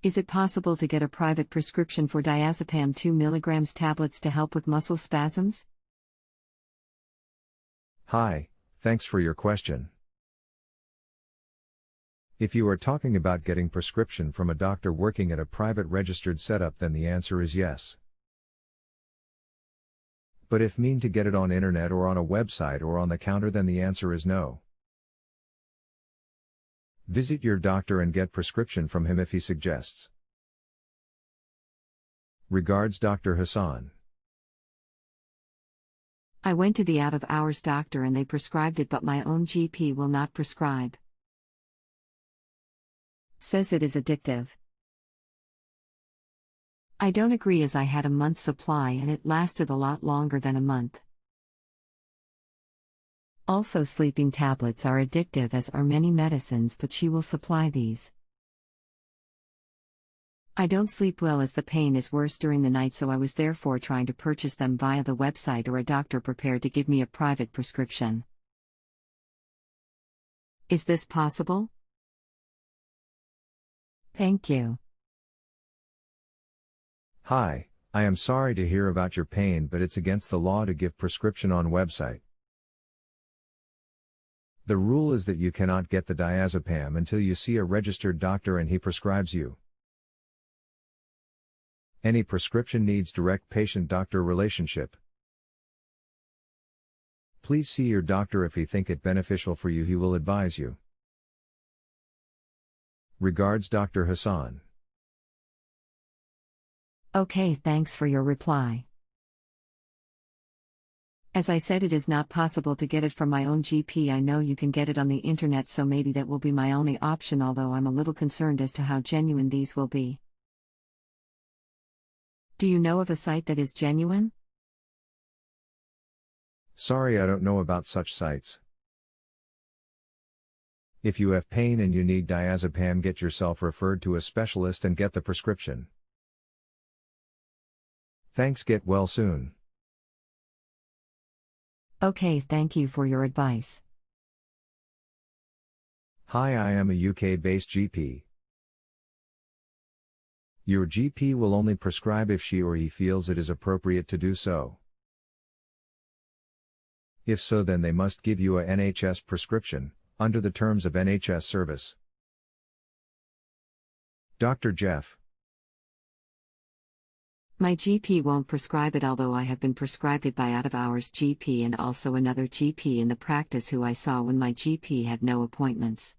Is it possible to get a private prescription for diazepam 2 mg tablets to help with muscle spasms? Hi, thanks for your question. If you are talking about getting prescription from a doctor working at a private registered setup, then the answer is yes. But if mean to get it on internet or on a website or on the counter, then the answer is no. Visit your doctor and get prescription from him if he suggests. Regards, Dr. Hasan. I went to the out-of-hours doctor and they prescribed it, but my own GP will not prescribe. Says it is addictive. I don't agree, as I had a month's supply and it lasted a lot longer than a month. Also, sleeping tablets are addictive, as are many medicines, but she will supply these. I don't sleep well as the pain is worse during the night, so I was therefore trying to purchase them via the website or a doctor prepared to give me a private prescription. Is this possible? Thank you. Hi, I am sorry to hear about your pain, but it's against the law to give prescription on website. The rule is that you cannot get the diazepam until you see a registered doctor and he prescribes you. Any prescription needs direct patient-doctor relationship. Please see your doctor. If he think it beneficial for you, he will advise you. Regards, Dr. Hasan. Okay, thanks for your reply. As I said, it is not possible to get it from my own GP. I know you can get it on the internet, so maybe that will be my only option, although I'm a little concerned as to how genuine these will be. Do you know of a site that is genuine? Sorry, I don't know about such sites. If you have pain and you need diazepam, get yourself referred to a specialist and get the prescription. Thanks, get well soon. Okay, thank you for your advice. Hi, I am a UK-based GP. Your GP will only prescribe if she or he feels it is appropriate to do so. If so, then they must give you a NHS prescription, under the terms of NHS service. Dr. Jeff. My GP won't prescribe it, although I have been prescribed it by out-of-hours GP and also another GP in the practice who I saw when my GP had no appointments.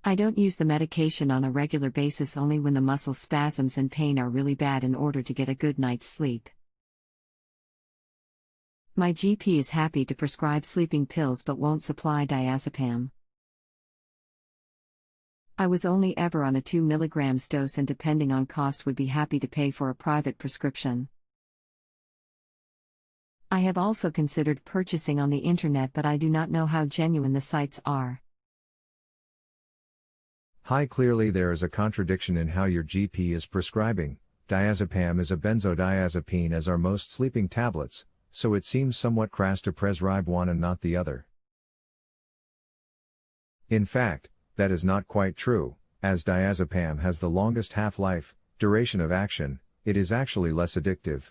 I don't use the medication on a regular basis, only when the muscle spasms and pain are really bad, in order to get a good night's sleep. My GP is happy to prescribe sleeping pills but won't supply diazepam. I was only ever on a 2 mg dose, and depending on cost would be happy to pay for a private prescription. I have also considered purchasing on the internet, but I do not know how genuine the sites are. Hi, clearly there is a contradiction in how your GP is prescribing. Diazepam is a benzodiazepine, as are most sleeping tablets, so it seems somewhat crass to prescribe one and not the other. In fact, that is not quite true, as diazepam has the longest half-life, duration of action. It is actually less addictive.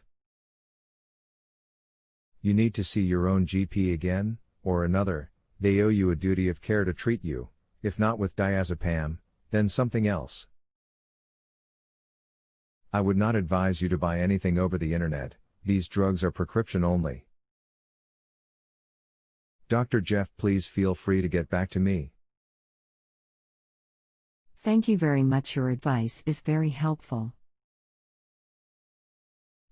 You need to see your own GP again, or another. They owe you a duty of care to treat you, if not with diazepam, then something else. I would not advise you to buy anything over the internet. These drugs are prescription only. Dr. Jeff, please feel free to get back to me. Thank you very much. Your advice is very helpful.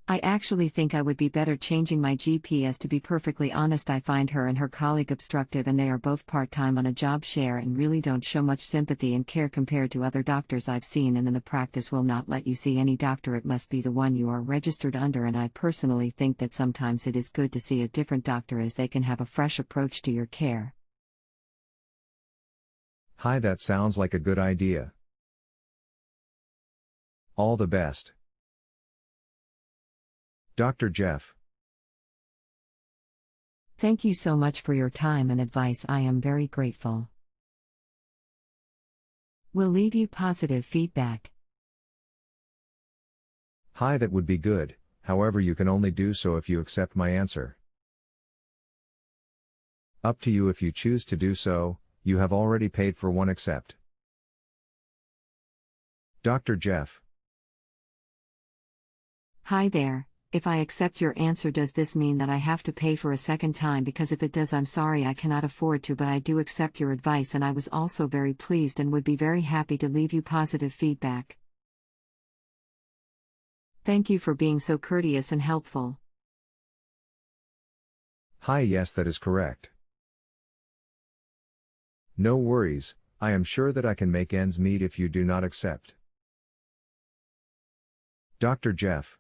I actually think I would be better changing my GP, as to be perfectly honest, I find her and her colleague obstructive, and they are both part-time on a job share and really don't show much sympathy and care compared to other doctors I've seen, and then the practice will not let you see any doctor. It must be the one you are registered under, and I personally think that sometimes it is good to see a different doctor, as they can have a fresh approach to your care. Hi, that sounds like a good idea. All the best. Dr. Jeff. Thank you so much for your time and advice. I am very grateful. Will leave you positive feedback. Hi, that would be good, however, you can only do so if you accept my answer. Up to you if you choose to do so, you have already paid for one accept. Dr. Jeff. Hi there, if I accept your answer, does this mean that I have to pay for a second time? Because if it does, I'm sorry, I cannot afford to, but I do accept your advice and I was also very pleased and would be very happy to leave you positive feedback. Thank you for being so courteous and helpful. Hi, yes, that is correct. No worries, I am sure that I can make ends meet if you do not accept. Dr. Jeff.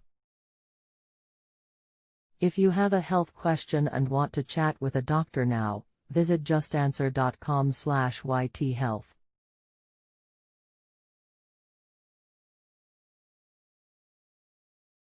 If you have a health question and want to chat with a doctor now, visit justanswer.com/ythealth.